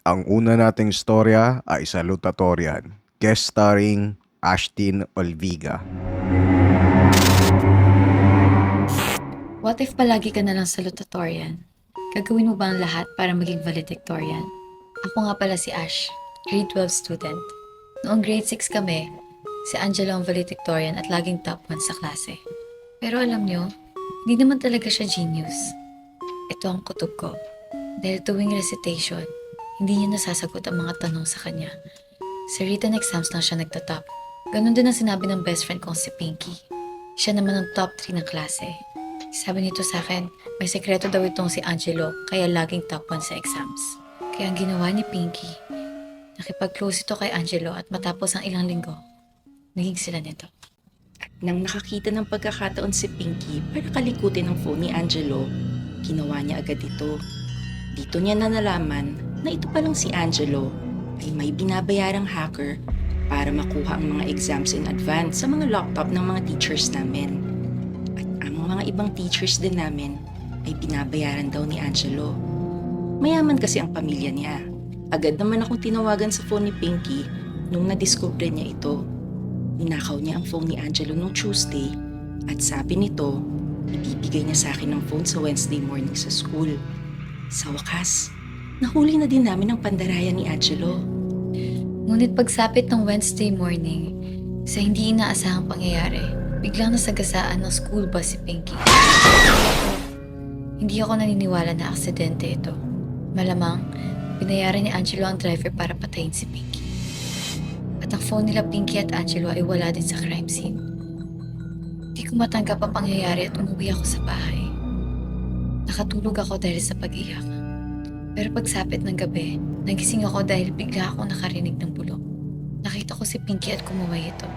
Ang una nating istorya ay Salutatorian, guest starring Ashtin Olviga. What if palagi ka na lang salutatorian? Gagawin mo ba ang lahat para maging valedictorian? Ako nga pala si Ash, grade 12 student. Noong grade 6 kami, si Angelo ang valedictorian at laging top 1 sa klase. Pero alam nyo, hindi naman talaga siya genius. Ito ang kutob ko. Dahil tuwing recitation, hindi niya nasasagot ang mga tanong sa kanya. Sa written exams lang siya nagtatop. Ganon din ang sinabi ng best friend kong si Pinky. Siya naman ang top 3 ng klase. Sabi nito sa akin, may sekreto daw itong si Angelo kaya laging top 1 sa exams. Kaya ang ginawa ni Pinky, nakipag-close ito kay Angelo at matapos ang ilang linggo, naging sila nito. Nang nakakita ng pagkakataon si Pinky para kalikutin ang phone ni Angelo, ginawa niya agad ito. Dito niya na nalaman na ito palang si Angelo ay may binabayarang hacker para makuha ang mga exams in advance sa mga laptop ng mga teachers namin. At ang mga ibang teachers din namin ay binabayaran daw ni Angelo. Mayaman kasi ang pamilya niya. Agad naman akong tinawagan sa phone ni Pinky nung nadiskubre niya ito. Ninakaw niya ang phone ni Angelo noong Tuesday at sabi nito, ibibigay niya sa akin ng phone sa Wednesday morning sa school. Sa wakas, nahuli na din namin ang pandaraya ni Angelo. Ngunit pagsapit ng Wednesday morning, sa hindi inaasahang pangyayari, biglang nasagasaan ng school bus si Pinky. Hindi ako naniniwala na aksidente ito. Malamang, binayaran ni Angelo ang driver para patayin si Pinky. At ang phone nila Pinky at Angelo ay wala din sa crime scene. Di ko matanggap ang pangyayari at umuwi ako sa bahay. Nakatulog ako dahil sa pag-iyak. Pero pagsapit ng gabi, nagising ako dahil bigla ako nakarinig ng bulong. Nakita ko si Pinky at kumuway ito.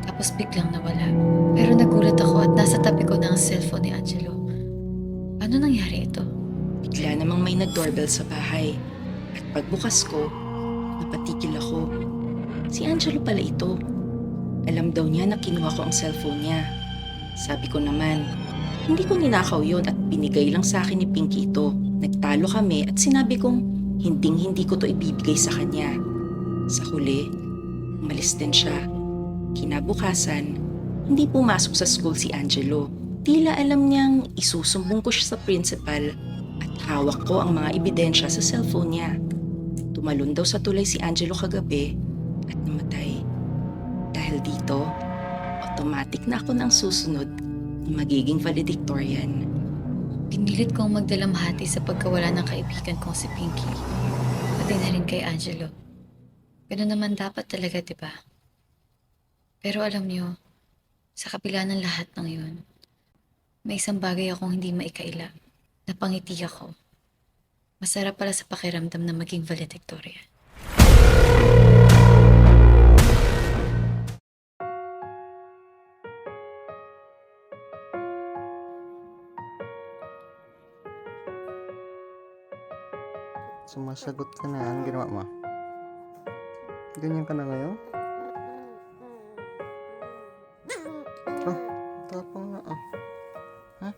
Tapos biglang nawala. Pero nagulat ako at nasa tabi ko na ang cellphone ni Angelo. Ano nangyari ito? Bigla namang may nag-doorbell sa bahay. At pagbukas ko, napatikil ako. Si Angelo pala ito. Alam daw niya na kinuha ko ang cellphone niya. Sabi ko naman, hindi ko ninakaw yon at binigay lang sa akin ni Pinky ito. Nagtalo kami at sinabi kong hindi ko to ibibigay sa kanya. Sa huli, umalis din siya. Kinabukasan, hindi pumasok sa school si Angelo. Tila alam niyang isusumbong ko siya sa principal at hawak ko ang mga ebidensya sa cellphone niya. Tumalon daw sa tulay si Angelo kagabi at namatay. Dahil dito, automatic na ako nang susunod na magiging valedictorian. Pinilit kong magdalamhati sa pagkawala ng kaibigan kong si Pinky. Pati na rin kay Angelo. Ganun naman dapat talaga, di ba? Pero alam niyo, sa kabila ng lahat ng yun, may isang bagay akong hindi maikaila. Napangiti ako. Masarap pala sa pakiramdam na maging valedictorian. Sumasagot ka na. Anong ginawa mo? Ganyan ka na ngayon? Oh, tapang na ah. Ha?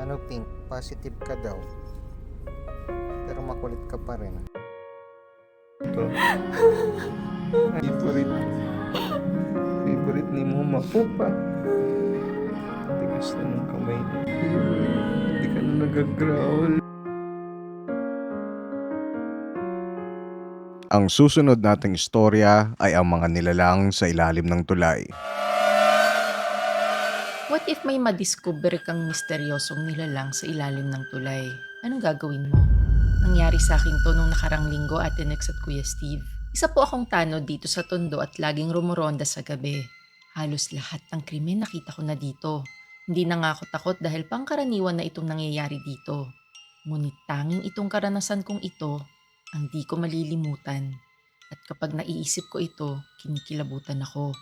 Ano Pink? Positive ka daw. Pero makulit ka pa rin. Ito. Favorite ni Mama Pupa. Tigas na ng kamay niya. Hindi ka na nag-growl. Ang susunod nating istorya ay ang mga nilalang sa ilalim ng tulay. What if may madiscover kang misteryosong nilalang sa ilalim ng tulay? Anong gagawin mo? Nangyari sa akin to nung nakarang linggo, Ate Nex at Kuya Steve. Isa po akong tanod dito sa Tondo at laging rumoronda sa gabi. Halos lahat ng krimen nakita ko na dito. Hindi na nga ako takot dahil pangkaraniwan na itong nangyayari dito. Ngunit tanging itong karanasan kong ito ang di ko malilimutan. At kapag naiisip ko ito, kinikilabutan ako.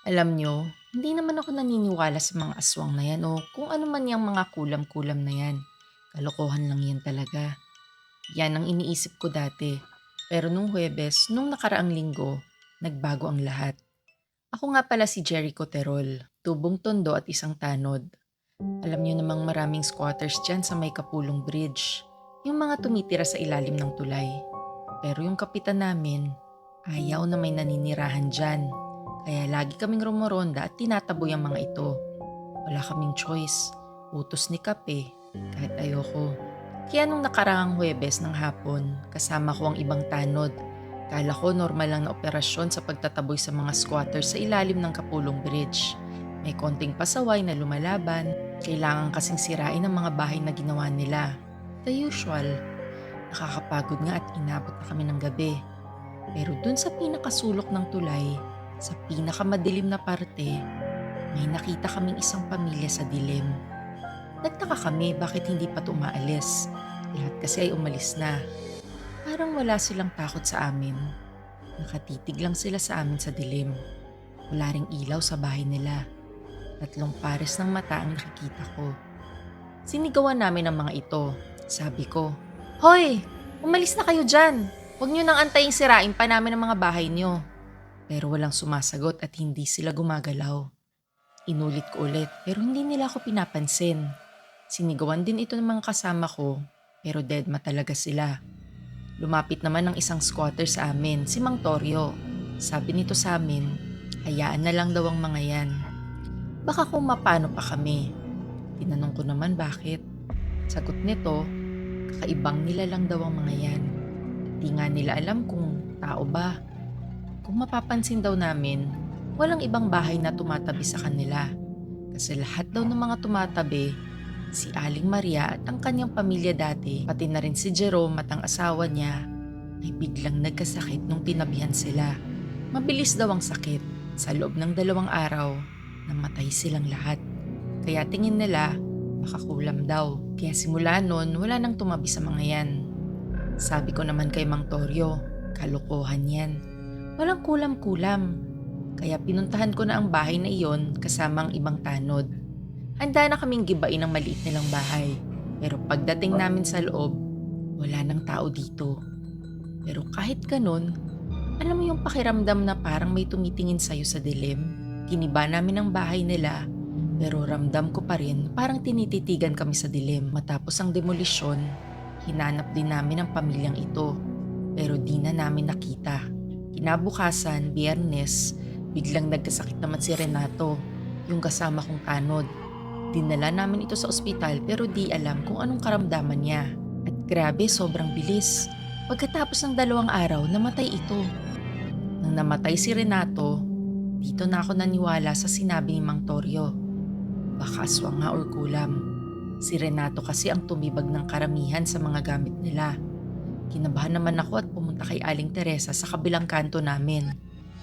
Alam nyo, hindi naman ako naniniwala sa mga aswang na yan o kung ano man yung mga kulam-kulam na yan. Kalokohan lang yan talaga. Yan ang iniisip ko dati. Pero nung Huwebes, nung nakaraang linggo, nagbago ang lahat. Ako nga pala si Jericho Terol, tubong tondo at isang tanod. Alam nyo namang maraming squatters dyan sa may Kapulong Bridge. Yung mga tumitira sa ilalim ng tulay. Pero yung kapitan namin, ayaw na may naninirahan dyan. Kaya lagi kaming rumoronda at tinataboy ang mga ito. Wala kaming choice. Utos ni Kape, kahit ayoko. Kaya nung nakaraang Huwebes ng hapon, kasama ko ang ibang tanod. Kala ko normal lang na operasyon sa pagtataboy sa mga squatters sa ilalim ng Kapulong Bridge. May konting pasaway na lumalaban, kailangan kasing sirain ang mga bahay na ginawa nila. The usual. Nakakapagod nga at inabot na kami ng gabi. Pero dun sa pinakasulok ng tulay, sa pinakamadilim na parte, may nakita kaming isang pamilya sa dilim. Nagtaka kami bakit hindi pa umaalis. Lahat kasi ay umalis na. Parang wala silang takot sa amin. Nakatitig lang sila sa amin sa dilim. Wala ring ilaw sa bahay nila. 3 pares ng mata ang nakikita ko. Sinigawan namin ang mga ito. Sabi ko, "Hoy! Umalis na kayo dyan! Huwag nyo nang antayin sirain pa namin ang mga bahay nyo." Pero walang sumasagot at hindi sila gumagalaw. Inulit ko ulit pero hindi nila ako pinapansin. Sinigawan din ito ng mga kasama ko pero deadma talaga sila. Lumapit naman ang isang squatter sa amin, si Mang Torio. Sabi nito sa amin, hayaan na lang daw ang mga yan. Baka kung mapano pa kami. Tinanong ko naman bakit. Sagot nito, kakaibang nila lang daw ang mga yan. Di nga nila alam kung tao ba. Kung mapapansin daw namin, walang ibang bahay na tumatabi sa kanila. Kasi lahat daw ng mga tumatabi, si Aling Maria at ang kanyang pamilya dati, pati na rin si Jerome at ang asawa niya, ay biglang nagkasakit nung tinabihan sila. Mabilis daw ang sakit. Sa loob ng 2 araw, namatay silang lahat. Kaya tingin nila, baka kulam daw. Kaya simula nun, wala nang tumabi sa mga yan. Sabi ko naman kay Mang Torio, kalokohan yan. Walang kulam-kulam. Kaya pinuntahan ko na ang bahay na iyon kasama ang ibang tanod. Handa na kaming gibain ang maliit nilang bahay. Pero pagdating namin sa loob, wala nang tao dito. Pero kahit ganun, alam mo yung pakiramdam na parang may tumitingin sa'yo sa dilim? Tiniba namin ang bahay nila, pero ramdam ko pa rin parang tinititigan kami sa dilim. Matapos ang demolisyon, hinanap din namin ang pamilyang ito. Pero di na namin nakita. Kinabukasan, Biyernes, biglang nagkasakit naman si Renato, yung kasama kong tanod. Dinala namin ito sa ospital pero di alam kung anong karamdaman niya. At grabe, sobrang bilis. Pagkatapos ng 2 araw, namatay ito. Nang namatay si Renato, dito na ako naniwala sa sinabi ni Mang Torio. Baka aswang nga or kulam. Si Renato kasi ang tumibag ng karamihan sa mga gamit nila. Kinabahan naman ako at pumunta kay Aling Teresa sa kabilang kanto namin.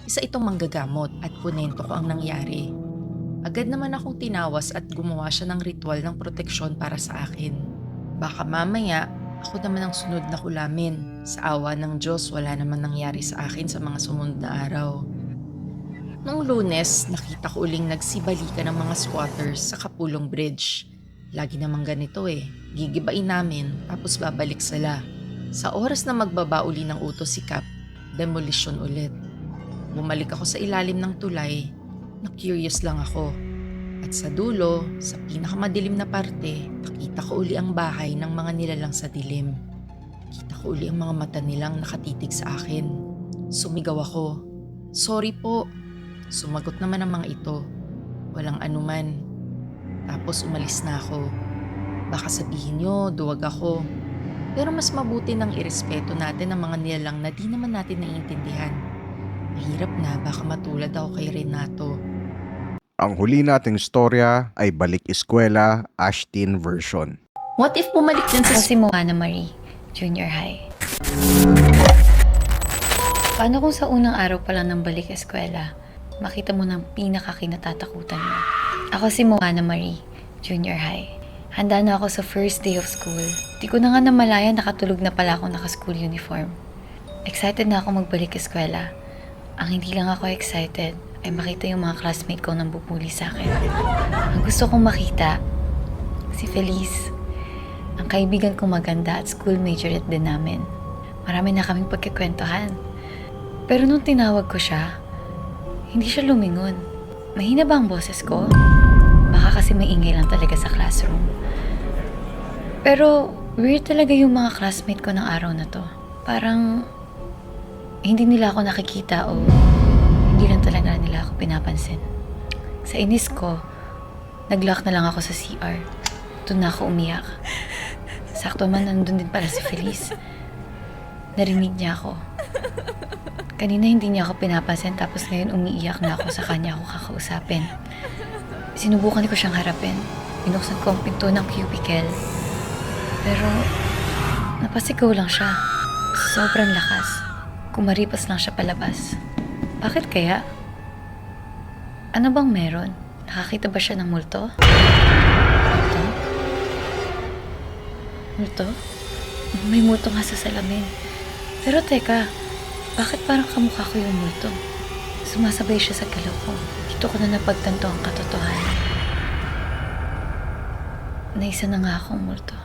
Isa itong manggagamot at kunento ko ang nangyari. Agad naman akong tinawas at gumawa siya ng ritual ng proteksyon para sa akin. Baka mamaya, ako naman ang sunod na kulamin. Sa awa ng Diyos, wala naman nangyari sa akin sa mga sumunod na araw. Noong Lunes, nakita ko uling nagsibalikan ng mga squatters sa Kapulong Bridge. Lagi namang ganito gigibain namin tapos babalik sila. Sa oras na magbaba uli ng utos si Cap, demolition ulit. Bumalik ako sa ilalim ng tulay. Na-curious lang ako. At sa dulo, sa pinakamadilim na parte, nakita ko uli ang bahay ng mga nilalang sa dilim. Kita ko uli ang mga mata nilang nakatitig sa akin. Sumigaw ako, "Sorry po." Sumagot naman ang mga ito, "Walang anuman." Tapos umalis na ako. Baka sabihin nyo, duwag ako. Pero mas mabuti nang irespeto natin ang mga nilalang na di naman natin naiintindihan. Mahirap na baka matulad ako kay Renato. Ang huli nating storya ay Balik Eskwela, Ashtin version. What if bumalik din Ako sa si Moana Marie, Junior High. Paano kung sa unang araw pa lang ng balik eskwela, makita mo ng pinakakinatatakutan mo? Ako si Moana Marie, Junior High. Handa na ako sa first day of school. Di ko na nga namalaya nakatulog na pala ako naka-school uniform. Excited na ako magbalik eskwela. Ang hindi lang ako excited ay makita yung mga classmate ko nang bubuli sa akin. Ang gusto kong makita, si Feliz. Ang kaibigan kong maganda at school majorette din namin. Marami na kaming pagkikwentuhan. Pero nung tinawag ko siya, hindi siya lumingon. Mahina ba ang boses ko? Baka kasi maingay lang talaga sa classroom. Pero weird talaga yung mga classmate ko ng araw na to. Parang hindi nila ako nakikita o hindi lang talaga nila ako pinapansin. Sa inis ko, nag-lock na lang ako sa CR. Doon na ako umiyak. Sakto man nandun din pala si Feliz. Narinig niya ako. Kanina hindi niya ako pinapansin tapos ngayon umiiyak na ako sa kanya ako kakausapin. Sinubukan ko siyang harapin. Binuksan ko ang pinto ng cubicle. Pero napasigaw lang siya. Sobrang lakas. Kumaripas lang siya palabas. Bakit kaya? Ano bang meron? Nakakita ba siya ng multo? Multo? Multo? May multo nga sa salamin. Pero teka, bakit parang kamukha ko yung multo? Sumasabay siya sa galaw ko. Dito ko na napagtanto ang katotohanan. Na isa na nga akong multo.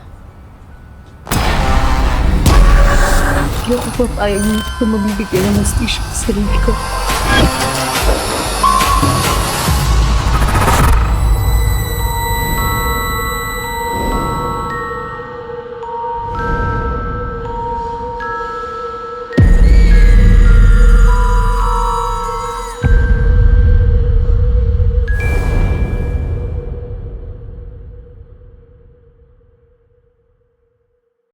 Ayoko pa ayaw niyo ito mabibigyan ng hostisya sa sarili ko.